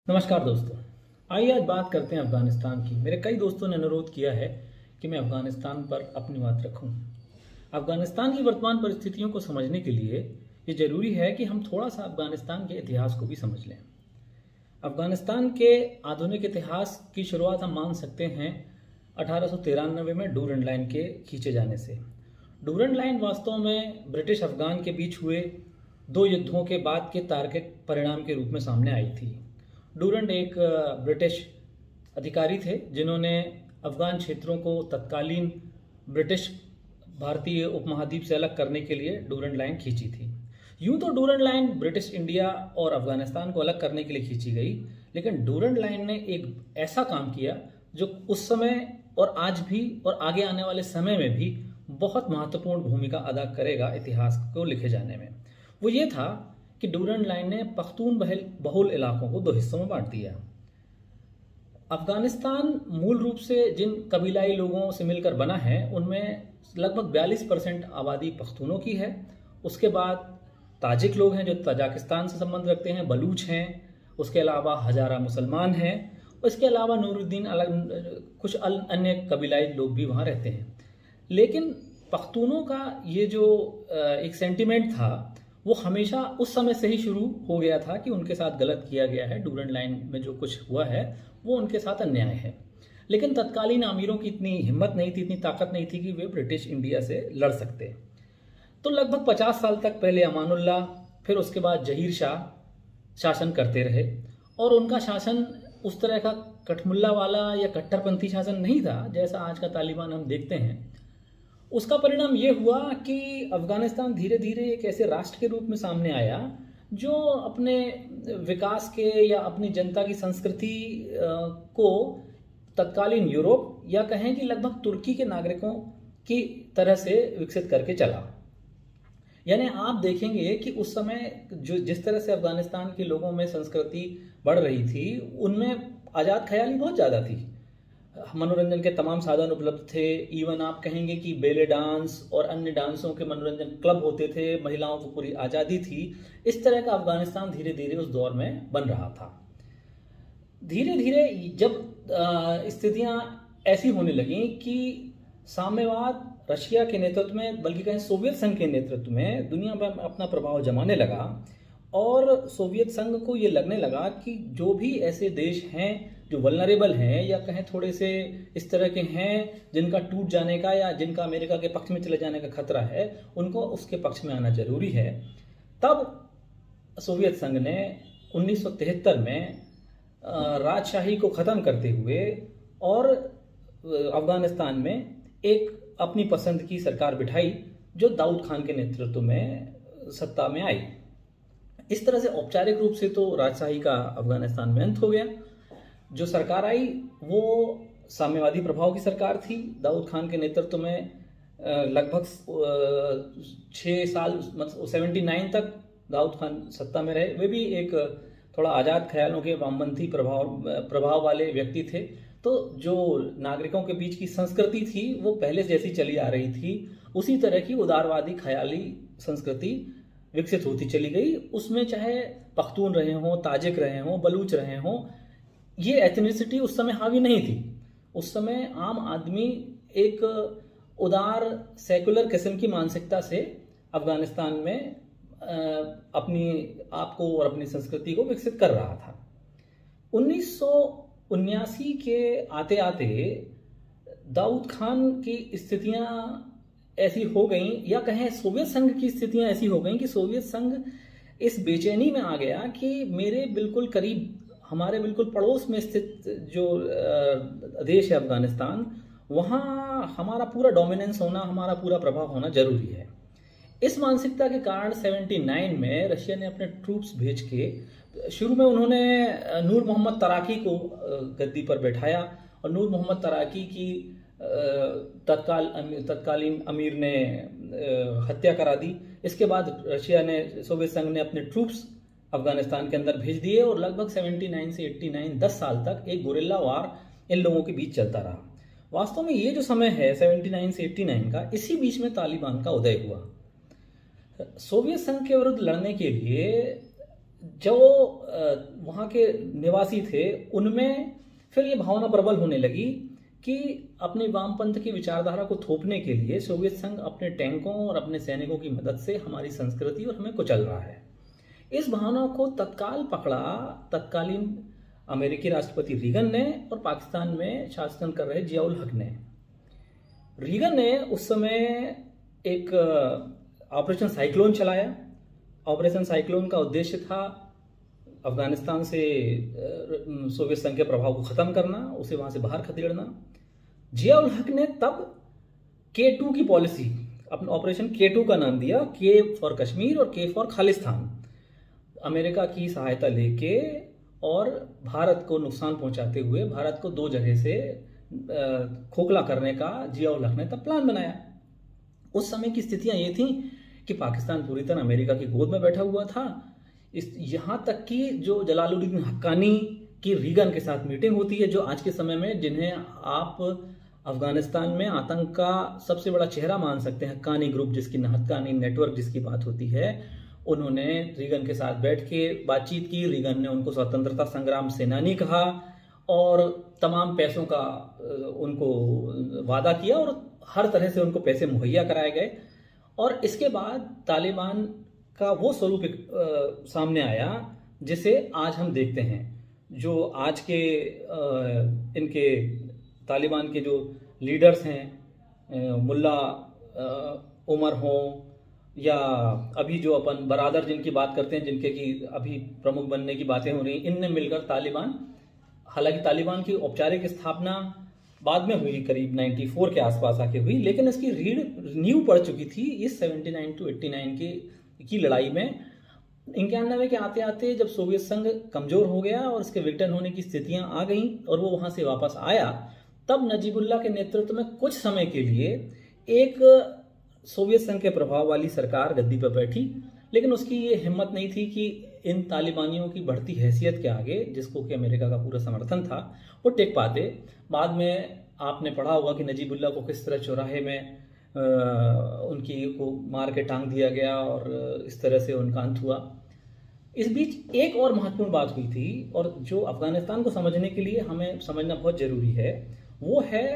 नमस्कार दोस्तों। आइए आज बात करते हैं अफगानिस्तान की। मेरे कई दोस्तों ने अनुरोध किया है कि मैं अफगानिस्तान पर अपनी बात रखूं। अफगानिस्तान की वर्तमान परिस्थितियों को समझने के लिए ये जरूरी है कि हम थोड़ा सा अफगानिस्तान के इतिहास को भी समझ लें। अफगानिस्तान के आधुनिक इतिहास की शुरुआत हम मान सकते हैं 1893 में डूरंड लाइन के खींचे जाने से। डूरंड लाइन वास्तव में ब्रिटिश अफगान के बीच हुए दो युद्धों के बाद के तार्किक परिणाम के रूप में सामने आई थी। डूरंड एक ब्रिटिश अधिकारी थे जिन्होंने अफगान क्षेत्रों को तत्कालीन ब्रिटिश भारतीय उपमहाद्वीप से अलग करने के लिए डूरंड लाइन खींची थी। यूं तो डूरंड लाइन ब्रिटिश इंडिया और अफगानिस्तान को अलग करने के लिए खींची गई, लेकिन डूरंड लाइन ने एक ऐसा काम किया जो उस समय और आज भी और आगे आने वाले समय में भी बहुत महत्वपूर्ण भूमिका अदा करेगा इतिहास को लिखे जाने में। वो ये था कि डूरंड लाइन ने पख्तून बहुल इलाकों को दो हिस्सों में बांट दिया। अफगानिस्तान मूल रूप से जिन कबीलाई लोगों से मिलकर बना है उनमें लगभग 42% आबादी पख्तूनों की है। उसके बाद ताजिक लोग हैं जो तजाकिस्तान से संबंध रखते हैं, बलूच हैं, उसके अलावा हजारा मुसलमान हैं, उसके अलावा नूरुद्दीन अलग कुछ अन्य कबीलाई लोग भी वहाँ रहते हैं। लेकिन पख्तूनों का ये जो एक सेंटिमेंट था वो हमेशा उस समय से ही शुरू हो गया था कि उनके साथ गलत किया गया है। डूरंड लाइन में जो कुछ हुआ है वो उनके साथ अन्याय है। लेकिन तत्कालीन अमीरों की इतनी हिम्मत नहीं थी, इतनी ताकत नहीं थी कि वे ब्रिटिश इंडिया से लड़ सकते। तो लगभग 50 साल तक पहले अमानुल्लाह, फिर उसके बाद जहीर शाह शासन करते रहे और उनका शासन उस तरह का कठमुल्ला वाला या कट्टरपंथी शासन नहीं था जैसा आज का तालिबान हम देखते हैं। उसका परिणाम ये हुआ कि अफगानिस्तान धीरे धीरे एक ऐसे राष्ट्र के रूप में सामने आया जो अपने विकास के या अपनी जनता की संस्कृति को तत्कालीन यूरोप या कहें कि लगभग तुर्की के नागरिकों की तरह से विकसित करके चला। यानी आप देखेंगे कि उस समय जो जिस तरह से अफगानिस्तान के लोगों में संस्कृति बढ़ रही थी उनमें आज़ाद ख्याली बहुत ज़्यादा थी। मनोरंजन के तमाम साधन उपलब्ध थे। इवन आप कहेंगे कि बेले डांस और अन्य डांसों के मनोरंजन क्लब होते थे, महिलाओं को पूरी आज़ादी थी। इस तरह का अफगानिस्तान धीरे धीरे उस दौर में बन रहा था। धीरे धीरे जब स्थितियां ऐसी होने लगी कि साम्यवाद रशिया के नेतृत्व में, बल्कि कहें सोवियत संघ के नेतृत्व में दुनिया पर अपना प्रभाव जमाने लगा और सोवियत संघ को ये लगने लगा कि जो भी ऐसे देश हैं जो वल्नरेबल हैं या कहें थोड़े से इस तरह के हैं जिनका टूट जाने का या जिनका अमेरिका के पक्ष में चले जाने का खतरा है, उनको उसके पक्ष में आना जरूरी है। तब सोवियत संघ ने 1973 में राजशाही को ख़त्म करते हुए और अफगानिस्तान में एक अपनी पसंद की सरकार बिठाई जो दाऊद खान के नेतृत्व में सत्ता में आई। इस तरह से औपचारिक रूप से तो राजशाही का अफगानिस्तान में अंत हो गया। जो सरकार आई वो साम्यवादी प्रभाव की सरकार थी। दाऊद खान के नेतृत्व में लगभग 6 साल, मतलब 79 तक दाऊद खान सत्ता में रहे। वे भी एक थोड़ा आज़ाद ख्यालों के वामपंथी प्रभाव वाले व्यक्ति थे। तो जो नागरिकों के बीच की संस्कृति थी वो पहले जैसी चली आ रही थी, उसी तरह की उदारवादी ख्याली संस्कृति विकसित होती चली गई। उसमें चाहे पख्तून रहे हों, ताजिक रहे हों, बलूच रहे हों, ये एथनिसिटी उस समय हावी नहीं थी। उस समय आम आदमी एक उदार सेकुलर किस्म की मानसिकता से अफगानिस्तान में अपनी आप को और अपनी संस्कृति को विकसित कर रहा था। 1979 के आते आते दाऊद खान की स्थितियां ऐसी हो गई, या कहें सोवियत संघ की स्थितियां ऐसी हो गई कि सोवियत संघ इस बेचैनी में आ गया कि मेरे बिल्कुल करीब, हमारे बिल्कुल पड़ोस में स्थित जो देश है अफगानिस्तान, वहाँ हमारा पूरा डोमिनेंस होना, हमारा पूरा प्रभाव होना जरूरी है। इस मानसिकता के कारण 79 में रशिया ने अपने ट्रूप्स भेज के शुरू में उन्होंने नूर मोहम्मद तराकी को गद्दी पर बैठाया और नूर मोहम्मद तराकी की तत्कालीन अमीर ने हत्या करा दी। इसके बाद रशिया ने, सोवियत संघ ने अपने ट्रूप्स अफगानिस्तान के अंदर भेज दिए और लगभग 79 से 89 10 साल तक एक गुरिल्ला वार इन लोगों के बीच चलता रहा। वास्तव में ये जो समय है 79 से 89 का, इसी बीच में तालिबान का उदय हुआ। सोवियत संघ के विरुद्ध लड़ने के लिए जो वहाँ के निवासी थे उनमें फिर ये भावना प्रबल होने लगी कि अपनी वामपंथ की विचारधारा को थोपने के लिए सोवियत संघ अपने टैंकों और अपने सैनिकों की मदद से हमारी संस्कृति और हमें कुचल रहा है। इस भावना को तत्काल पकड़ा तत्कालीन अमेरिकी राष्ट्रपति रीगन ने और पाकिस्तान में शासन कर रहे जिया उल हक ने। रीगन ने उस समय एक ऑपरेशन साइक्लोन चलाया। ऑपरेशन साइक्लोन का उद्देश्य था अफगानिस्तान से सोवियत संघ के प्रभाव को खत्म करना, उसे वहां से बाहर खदेड़ना। जिया उल हक ने तब K2 की पॉलिसी, अपना ऑपरेशन K2 का नाम दिया, K फॉर कश्मीर और K फॉर खालिस्तान। अमेरिका की सहायता लेके और भारत को नुकसान पहुंचाते हुए भारत को दो जगह से खोखला करने का जिया उल हक ने तब प्लान बनाया। उस समय की स्थितियां ये थी कि पाकिस्तान पूरी तरह अमेरिका की गोद में बैठा हुआ था। यहाँ तक कि जो जलालुद्दीन हक्कानी की रीगन के साथ मीटिंग होती है, जो आज के समय में जिन्हें आप अफगानिस्तान में आतंक का सबसे बड़ा चेहरा मान सकते हैं, हक्कानी ग्रुप जिसकी, हक्कानी नेटवर्क जिसकी बात होती है, उन्होंने रीगन के साथ बैठ के बातचीत की। रीगन ने उनको स्वतंत्रता संग्राम सेनानी कहा और तमाम पैसों का उनको वादा किया और हर तरह से उनको पैसे मुहैया कराए गए। और इसके बाद तालिबान का वो स्वरूप सामने आया जिसे आज हम देखते हैं। जो आज के इनके तालिबान के जो लीडर्स हैं, मुल्ला उमर हों या अभी जो अपन बरादर जिनकी बात करते हैं, जिनके की अभी प्रमुख बनने की बातें हो रही, इनने मिलकर तालिबान, हालांकि तालिबान की औपचारिक स्थापना बाद में हुई, करीब 94 के आसपास आके हुई, लेकिन इसकी नींव पड़ चुकी थी इस 79 to 89 की लड़ाई में। 91 के आते आते जब सोवियत संघ कमजोर हो गया और इसके विघटन होने की स्थितियां आ गईं और वो वहां से वापस आया, तब नजीबुल्लाह के नेतृत्व में कुछ समय के लिए एक सोवियत संघ के प्रभाव वाली सरकार गद्दी पर बैठी, लेकिन उसकी ये हिम्मत नहीं थी कि इन तालिबानियों की बढ़ती हैसियत के आगे, जिसको कि अमेरिका का पूरा समर्थन था, वो टिक पाते। बाद में आपने पढ़ा होगा कि नजीबुल्लाह को किस तरह चौराहे में उनकी को मार के टांग दिया गया और इस तरह से उनका अंत हुआ। इस बीच एक और महत्वपूर्ण बात हुई थी और जो अफगानिस्तान को समझने के लिए हमें समझना बहुत जरूरी है, वो है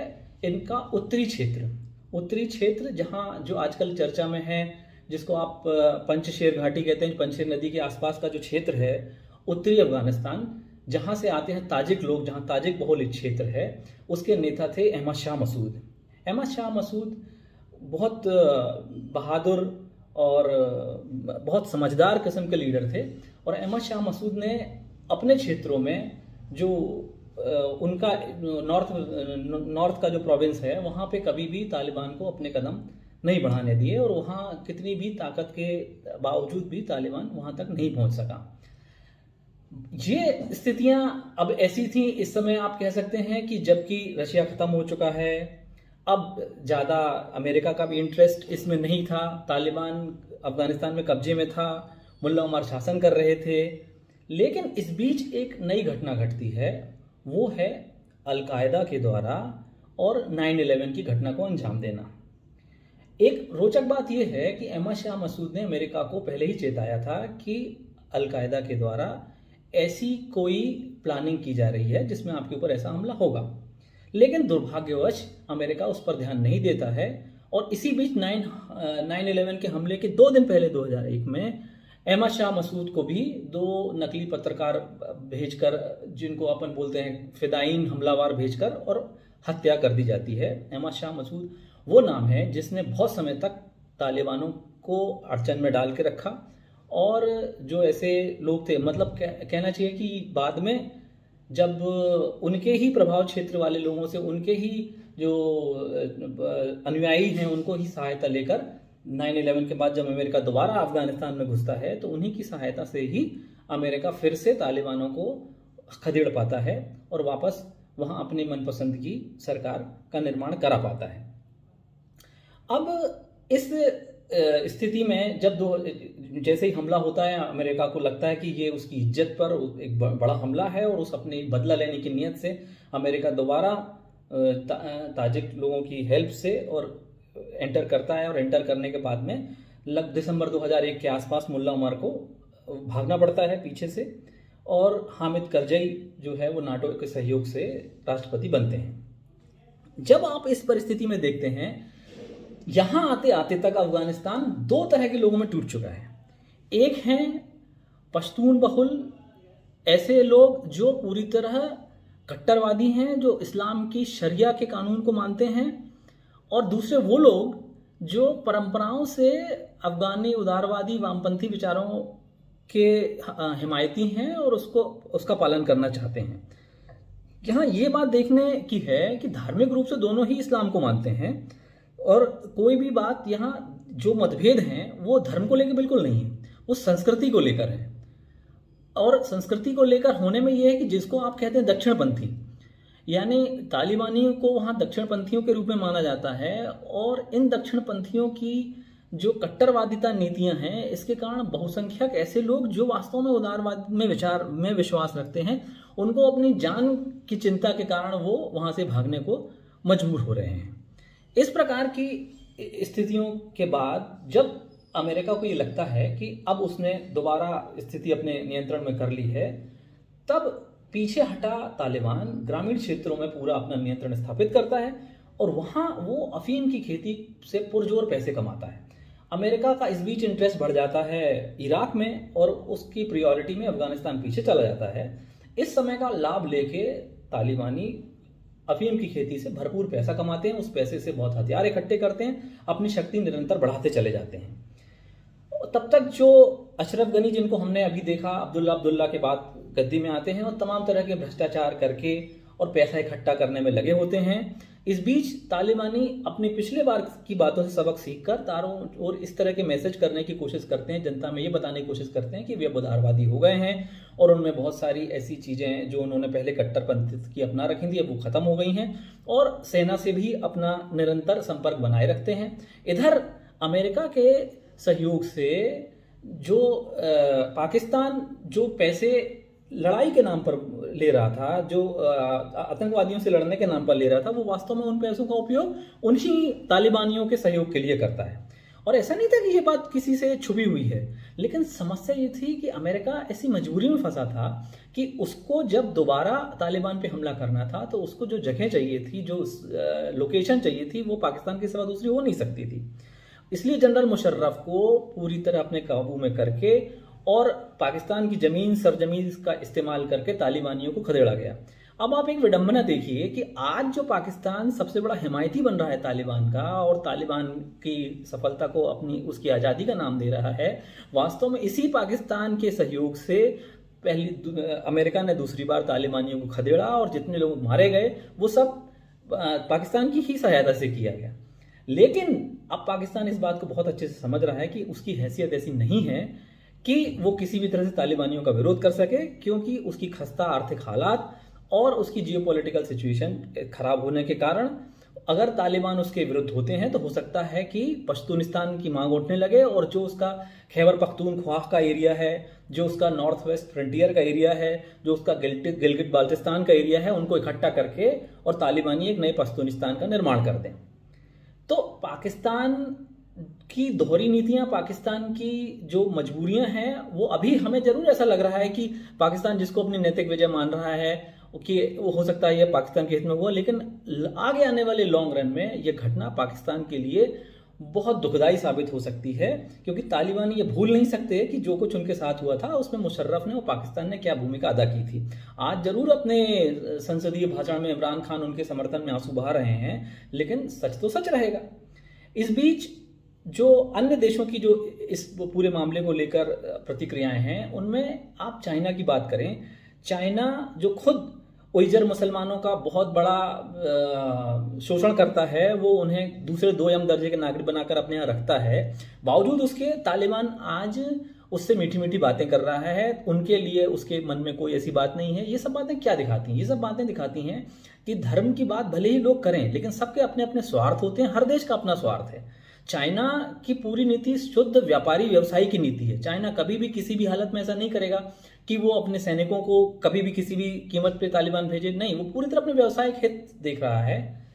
इनका उत्तरी क्षेत्र जहां जो आजकल चर्चा में है, जिसको आप पंचशेर घाटी कहते हैं, पंचशेर नदी के आसपास का जो क्षेत्र है उत्तरी अफगानिस्तान, जहां से आते हैं ताजिक लोग, जहां ताजिक बहुल क्षेत्र है, उसके नेता थे अहमद शाह मसूद। अहमद शाह मसूद बहुत बहादुर और बहुत समझदार किस्म के लीडर थे और अहमद शाह मसूद ने अपने क्षेत्रों में जो उनका नॉर्थ का जो प्रोविंस है, वहां पे कभी भी तालिबान को अपने कदम नहीं बढ़ाने दिए और वहां कितनी भी ताकत के बावजूद भी तालिबान वहां तक नहीं पहुंच सका। ये स्थितियां अब ऐसी थी इस समय, आप कह सकते हैं कि जबकि रशिया खत्म हो चुका है, अब ज्यादा अमेरिका का भी इंटरेस्ट इसमें नहीं था, तालिबान अफगानिस्तान में कब्जे में था, मुल्ला उमर शासन कर रहे थे, लेकिन इस बीच एक नई घटना घटती है, वो है अलकायदा के द्वारा और 9/11 की घटना को अंजाम देना। एक रोचक बात यह है कि अहमद शाह मसूद ने अमेरिका को पहले ही चेताया था कि अलकायदा के द्वारा ऐसी कोई प्लानिंग की जा रही है जिसमें आपके ऊपर ऐसा हमला होगा, लेकिन दुर्भाग्यवश अमेरिका उस पर ध्यान नहीं देता है। और इसी बीच 9/11 के हमले के 2 दिन पहले 2001 में अहमद शाह मसूद को भी 2 नकली पत्रकार भेजकर, जिनको अपन बोलते हैं फिदाइन हमलावर, भेजकर और हत्या कर दी जाती है। अहमद शाह मसूद वो नाम है जिसने बहुत समय तक तालिबानों को अड़चन में डाल के रखा और जो ऐसे लोग थे, मतलब कहना चाहिए कि बाद में जब उनके ही प्रभाव क्षेत्र वाले लोगों से, उनके ही जो अनुयायी हैं, उनको ही सहायता लेकर 9/11 के बाद जब अमेरिका दोबारा अफगानिस्तान में घुसता है, तो उन्हीं की सहायता से ही अमेरिका फिर से तालिबानों को खदेड़ पाता है और वापस वहां अपनी मनपसंद की सरकार का निर्माण करा पाता है। अब इस स्थिति में जब जैसे ही हमला होता है, अमेरिका को लगता है कि ये उसकी इज्जत पर एक बड़ा हमला है और उस अपनी बदला लेने की नीयत से अमेरिका दोबारा ताजिक लोगों की हेल्प से और एंटर करता है और एंटर करने के बाद में दिसंबर 2001 के आसपास मुल्ला उमर को भागना पड़ता है पीछे से, और हामिद करजई जो है वो नाटो के सहयोग से राष्ट्रपति बनते हैं। जब आप इस परिस्थिति में देखते हैं, यहां आते आते तक अफगानिस्तान दो तरह के लोगों में टूट चुका है। एक हैं पश्तून बहुल ऐसे लोग जो पूरी तरह कट्टरवादी हैं, जो इस्लाम की शरिया के कानून को मानते हैं, और दूसरे वो लोग जो परंपराओं से अफगानी उदारवादी वामपंथी विचारों के हिमायती हैं और उसका पालन करना चाहते हैं। यहाँ ये बात देखने की है कि धार्मिक रूप से दोनों ही इस्लाम को मानते हैं, और कोई भी बात यहाँ जो मतभेद हैं वो धर्म को लेकर बिल्कुल नहीं है, वो संस्कृति को लेकर है। और संस्कृति को लेकर होने में यह है कि जिसको आप कहते हैं दक्षिणपंथी, यानी तालिबानियों को वहाँ दक्षिणपंथियों के रूप में माना जाता है, और इन दक्षिणपंथियों की जो कट्टरवादिता नीतियां हैं, इसके कारण बहुसंख्यक ऐसे लोग जो वास्तव में उदारवाद में विचार में विश्वास रखते हैं, उनको अपनी जान की चिंता के कारण वो वहां से भागने को मजबूर हो रहे हैं। इस प्रकार की स्थितियों के बाद जब अमेरिका को ये लगता है कि अब उसने दोबारा स्थिति अपने नियंत्रण में कर ली है, तब पीछे हटा तालिबान ग्रामीण क्षेत्रों में पूरा अपना नियंत्रण स्थापित करता है, और वहां वो अफीम की खेती से पुरजोर पैसे कमाता है। अमेरिका का इस बीच इंटरेस्ट बढ़ जाता है इराक में, और उसकी प्रायोरिटी में अफगानिस्तान पीछे चला जाता है। इस समय का लाभ लेके तालिबानी अफीम की खेती से भरपूर पैसा कमाते हैं, उस पैसे से बहुत हथियार इकट्ठे करते हैं, अपनी शक्ति निरंतर बढ़ाते चले जाते हैं। तब तक जो अशरफ गनी, जिनको हमने अभी देखा, अब्दुल्ला के बाद गद्दी में आते हैं और तमाम तरह के भ्रष्टाचार करके और पैसा इकट्ठा करने में लगे होते हैं। इस बीच तालिबानी अपनी पिछले बार की बातों से सबक सीखकर तारों और इस तरह के मैसेज करने की कोशिश करते हैं, जनता में ये बताने की कोशिश करते हैं कि वे उदारवादी हो गए हैं, और उनमें बहुत सारी ऐसी चीज़ें जो उन्होंने पहले कट्टरपंथी की अपना रखी थी, अब वो खत्म हो गई हैं, और सेना से भी अपना निरंतर संपर्क बनाए रखते हैं। इधर अमेरिका के सहयोग से जो पाकिस्तान जो पैसे लड़ाई के नाम पर ले रहा था, जो आतंकवादियों से लड़ने के नाम पर ले रहा था, वो वास्तव में उन पैसों का उपयोग उन्हीं तालिबानियों के सहयोग के लिए करता है। और ऐसा नहीं था कि ये बात किसी से छुपी हुई है, लेकिन समस्या ये थी कि अमेरिका ऐसी मजबूरी में फंसा था कि उसको जब दोबारा तालिबान पे हमला करना था, तो उसको जो जगह चाहिए थी, जो लोकेशन चाहिए थी, वो पाकिस्तान के सिवा दूसरी हो नहीं सकती थी। इसलिए जनरल मुशर्रफ को पूरी तरह अपने काबू में करके और पाकिस्तान की जमीन सरजमीन का इस्तेमाल करके तालिबानियों को खदेड़ा गया। अब आप एक विडंबना देखिए कि आज जो पाकिस्तान सबसे बड़ा हिमायती बन रहा है तालिबान का, और तालिबान की सफलता को अपनी उसकी आज़ादी का नाम दे रहा है, वास्तव में इसी पाकिस्तान के सहयोग से पहली अमेरिका ने दूसरी बार तालिबानियों को खदेड़ा, और जितने लोग मारे गए वो सब पाकिस्तान की ही सहायता से किया गया। लेकिन अब पाकिस्तान इस बात को बहुत अच्छे से समझ रहा है कि उसकी हैसियत ऐसी नहीं है कि वो किसी भी तरह से तालिबानियों का विरोध कर सके, क्योंकि उसकी खस्ता आर्थिक हालात और उसकी जियोपॉलिटिकल सिचुएशन खराब होने के कारण अगर तालिबान उसके विरुद्ध होते हैं तो हो सकता है कि पश्तूनिस्तान की मांग उठने लगे, और जो उसका खैबर पख्तूनख्वा का एरिया है, जो उसका नॉर्थ वेस्ट फ्रंटियर का एरिया है, जो उसका गिलगिट बाल्टिस्तान का एरिया है, उनको इकट्ठा करके और तालिबानी एक नए पश्तूनिस्तान का निर्माण कर दें। तो पाकिस्तान की दोहरी नीतियां, पाकिस्तान की जो मजबूरियां हैं, वो अभी हमें जरूर ऐसा लग रहा है कि पाकिस्तान जिसको अपनी नैतिक विजय मान रहा है कि वो हो सकता है ये पाकिस्तान के हित में हुआ, लेकिन आगे आने वाले लॉन्ग रन में ये घटना पाकिस्तान के लिए बहुत दुखदाई साबित हो सकती है, क्योंकि तालिबान ये भूल नहीं सकते कि जो कुछ उनके साथ हुआ था उसमें मुशर्रफ ने और पाकिस्तान ने क्या भूमिका अदा की थी। आज जरूर अपने संसदीय भाषण में इमरान खान उनके समर्थन में आंसू बहा रहे हैं, लेकिन सच तो सच रहेगा। इस बीच जो अन्य देशों की जो इस पूरे मामले को लेकर प्रतिक्रियाएं हैं, उनमें आप चाइना की बात करें, चाइना जो खुद उइगर मुसलमानों का बहुत बड़ा शोषण करता है, वो उन्हें दूसरे दो यम दर्जे के नागरिक बनाकर अपने यहाँ रखता है, बावजूद उसके तालिबान आज उससे मीठी मीठी बातें कर रहा है। उनके लिए उसके मन में कोई ऐसी बात नहीं है। ये सब बातें क्या दिखाती हैं? ये सब बातें दिखाती हैं कि धर्म की बात भले ही लोग करें, लेकिन सबके अपने अपने स्वार्थ होते हैं, हर देश का अपना स्वार्थ है। चाइना की पूरी नीति शुद्ध व्यापारी व्यवसायी की नीति है। चाइना कभी भी किसी भी हालत में ऐसा नहीं करेगा कि वो अपने सैनिकों को कभी भी किसी भी कीमत पे तालिबान भेजे, नहीं, वो पूरी तरह अपने व्यावसायिक हित देख रहा है।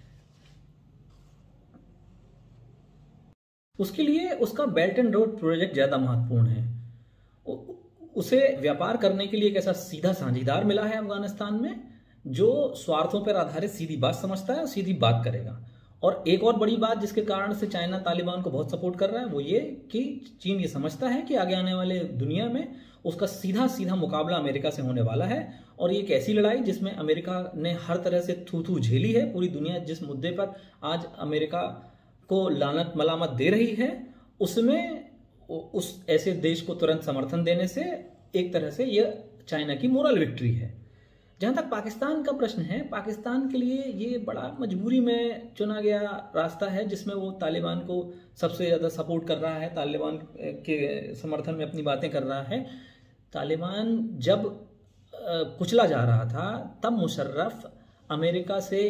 उसके लिए उसका बेल्ट एंड रोड प्रोजेक्ट ज्यादा महत्वपूर्ण है। उसे व्यापार करने के लिए एक ऐसा सीधा साझीदार मिला है अफगानिस्तान में, जो स्वार्थों पर आधारित सीधी बात समझता है और सीधी बात करेगा। और एक और बड़ी बात जिसके कारण से चाइना तालिबान को बहुत सपोर्ट कर रहा है वो ये कि चीन ये समझता है कि आगे आने वाले दुनिया में उसका सीधा सीधा मुकाबला अमेरिका से होने वाला है। और ये एक ऐसी लड़ाई जिसमें अमेरिका ने हर तरह से थू थू झेली है। पूरी दुनिया जिस मुद्दे पर आज अमेरिका को लानत मलामत दे रही है, उसमें उस ऐसे देश को तुरंत समर्थन देने से एक तरह से यह चाइना की मोरल विक्ट्री है। जहां तक पाकिस्तान का प्रश्न है, पाकिस्तान के लिए ये बड़ा मजबूरी में चुना गया रास्ता है, जिसमें वो तालिबान को सबसे ज़्यादा सपोर्ट कर रहा है, तालिबान के समर्थन में अपनी बातें कर रहा है। तालिबान जब कुचला जा रहा था तब मुशर्रफ अमेरिका से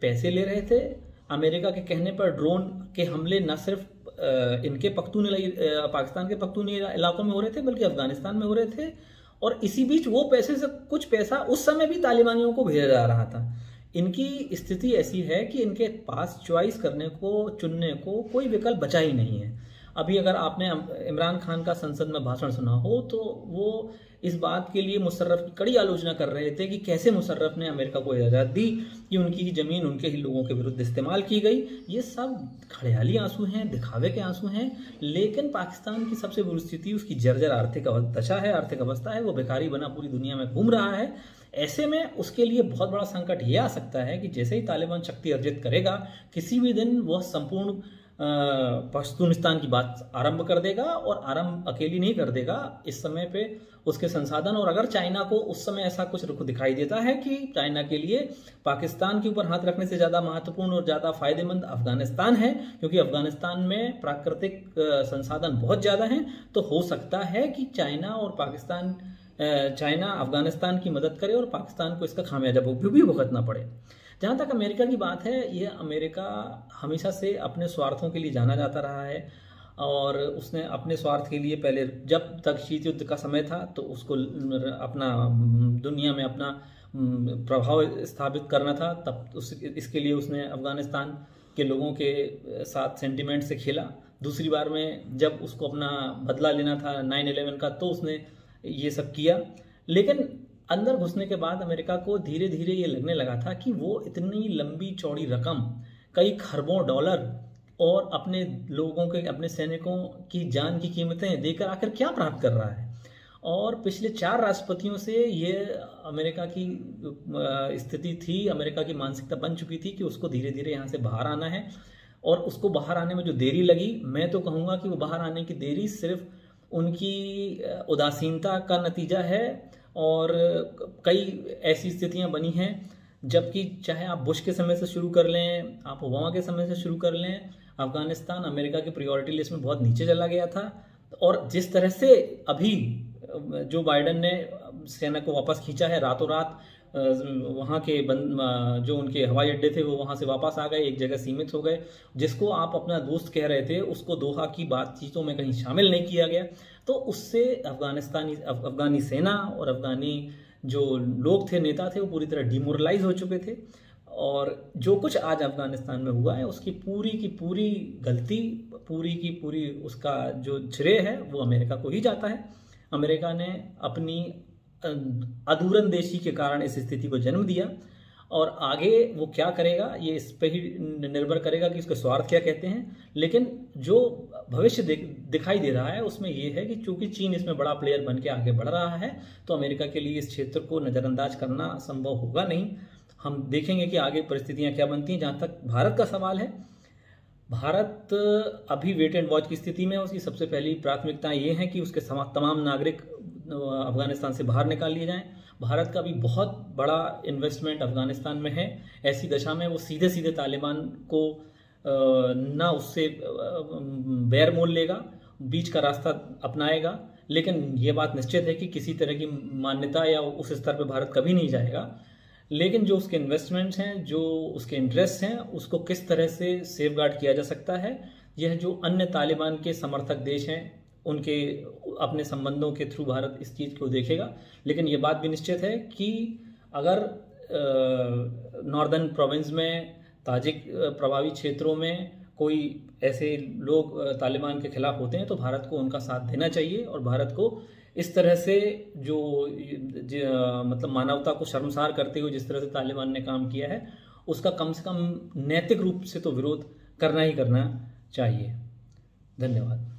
पैसे ले रहे थे। अमेरिका के कहने पर ड्रोन के हमले न सिर्फ इनके पाकिस्तान के पख्तूनी इलाकों में हो रहे थे बल्कि अफगानिस्तान में हो रहे थे। और इसी बीच वो पैसे से कुछ पैसा उस समय भी तालिबानियों को भेजा जा रहा था। इनकी स्थिति ऐसी है कि इनके पास चॉइस करने को, चुनने को कोई विकल्प बचा ही नहीं है। अभी अगर आपने इमरान खान का संसद में भाषण सुना हो तो वो इस बात के लिए मुशर्रफ की कड़ी आलोचना कर रहे थे कि कैसे मुशर्रफ ने अमेरिका को इजाज़त दी कि उनकी ही ज़मीन उनके ही लोगों के विरुद्ध इस्तेमाल की गई। ये सब खड़ियाली आंसू हैं, दिखावे के आंसू हैं। लेकिन पाकिस्तान की सबसे बुरी स्थिति उसकी जर्जर आर्थिक दशा है, आर्थिक अवस्था है। वो भिखारी बना पूरी दुनिया में घूम रहा है। ऐसे में उसके लिए बहुत बड़ा संकट ये आ सकता है कि जैसे ही तालिबान शक्ति अर्जित करेगा, किसी भी दिन वह संपूर्ण पश्तूनिस्तान की बात आरंभ कर देगा। और आरंभ अकेली नहीं कर देगा, इस समय पे उसके संसाधन, और अगर चाइना को उस समय ऐसा कुछ रुख दिखाई देता है कि चाइना के लिए पाकिस्तान के ऊपर हाथ रखने से ज़्यादा महत्वपूर्ण और ज़्यादा फायदेमंद अफगानिस्तान है, क्योंकि अफगानिस्तान में प्राकृतिक संसाधन बहुत ज़्यादा हैं, तो हो सकता है कि चाइना अफगानिस्तान की मदद करे और पाकिस्तान को इसका खामियाजा भी भुगतना पड़े। जहाँ तक अमेरिका की बात है, यह अमेरिका हमेशा से अपने स्वार्थों के लिए जाना जाता रहा है। और उसने अपने स्वार्थ के लिए पहले, जब तक शीत युद्ध का समय था, तो उसको अपना दुनिया में अपना प्रभाव स्थापित करना था, तब इसके लिए उसने अफगानिस्तान के लोगों के साथ सेंटिमेंट से खेला। दूसरी बार में जब उसको अपना बदला लेना था 9/11 का, तो उसने ये सब किया। लेकिन अंदर घुसने के बाद अमेरिका को धीरे धीरे ये लगने लगा था कि वो इतनी लंबी चौड़ी रकम, कई खरबों डॉलर और अपने लोगों के, अपने सैनिकों की जान की कीमतें देकर आखिर क्या प्राप्त कर रहा है। और पिछले 4 राष्ट्रपतियों से ये अमेरिका की स्थिति थी, अमेरिका की मानसिकता बन चुकी थी कि उसको धीरे धीरे यहाँ से बाहर आना है। और उसको बाहर आने में जो देरी लगी, मैं तो कहूँगा कि वो बाहर आने की देरी सिर्फ उनकी उदासीनता का नतीजा है। और कई ऐसी स्थितियां बनी हैं, जबकि चाहे आप बुश के समय से शुरू कर लें, आप ओबामा के समय से शुरू कर लें, अफगानिस्तान अमेरिका की प्रायोरिटी लिस्ट में बहुत नीचे चला गया था। और जिस तरह से अभी जो बाइडेन ने सेना को वापस खींचा है, रातों रात वहाँ के जो उनके हवाई अड्डे थे वो वहाँ से वापस आ गए, एक जगह सीमित हो गए। जिसको आप अपना दोस्त कह रहे थे, उसको दोहा की बातचीतों में कहीं शामिल नहीं किया गया। तो उससे अफगानी सेना और अफगानी जो लोग थे, नेता थे, वो पूरी तरह डिमोरलाइज हो चुके थे। और जो कुछ आज अफगानिस्तान में हुआ है, उसकी पूरी की पूरी गलती, पूरी की पूरी उसका जो श्रेय है वो अमेरिका को ही जाता है। अमेरिका ने अपनी अधूरंदेशी के कारण इस स्थिति को जन्म दिया। और आगे वो क्या करेगा ये इस पर ही निर्भर करेगा कि उसके स्वार्थ क्या कहते हैं। लेकिन जो भविष्य दिखाई दे रहा है उसमें ये है कि चूंकि चीन इसमें बड़ा प्लेयर बन के आगे बढ़ रहा है, तो अमेरिका के लिए इस क्षेत्र को नज़रअंदाज करना संभव होगा नहीं। हम देखेंगे कि आगे परिस्थितियां क्या बनती हैं। जहाँ तक भारत का सवाल है, भारत अभी वेट एंड वॉच की स्थिति में। उसकी सबसे पहली प्राथमिकता ये है कि उसके तमाम नागरिक अफगानिस्तान से बाहर निकाल लिए जाएं। भारत का भी बहुत बड़ा इन्वेस्टमेंट अफगानिस्तान में है। ऐसी दशा में वो सीधे सीधे तालिबान को ना उससे बैर मोल लेगा, बीच का रास्ता अपनाएगा। लेकिन ये बात निश्चित है कि किसी तरह की मान्यता या उस स्तर पर भारत कभी नहीं जाएगा। लेकिन जो उसके इन्वेस्टमेंट्स हैं, जो उसके इंटरेस्ट हैं, उसको किस तरह से सेफगार्ड किया जा सकता है, यह जो अन्य तालिबान के समर्थक देश हैं उनके अपने संबंधों के थ्रू भारत इस चीज़ को देखेगा। लेकिन ये बात भी निश्चित है कि अगर नॉर्दर्न प्रोविंस में, ताजिक प्रभावी क्षेत्रों में कोई ऐसे लोग तालिबान के खिलाफ होते हैं, तो भारत को उनका साथ देना चाहिए और भारत को इस तरह से जो मतलब मानवता को शर्मसार करते हुए जिस तरह से तालिबान ने काम किया है, उसका कम से कम नैतिक रूप से तो विरोध करना ही करना चाहिए। धन्यवाद।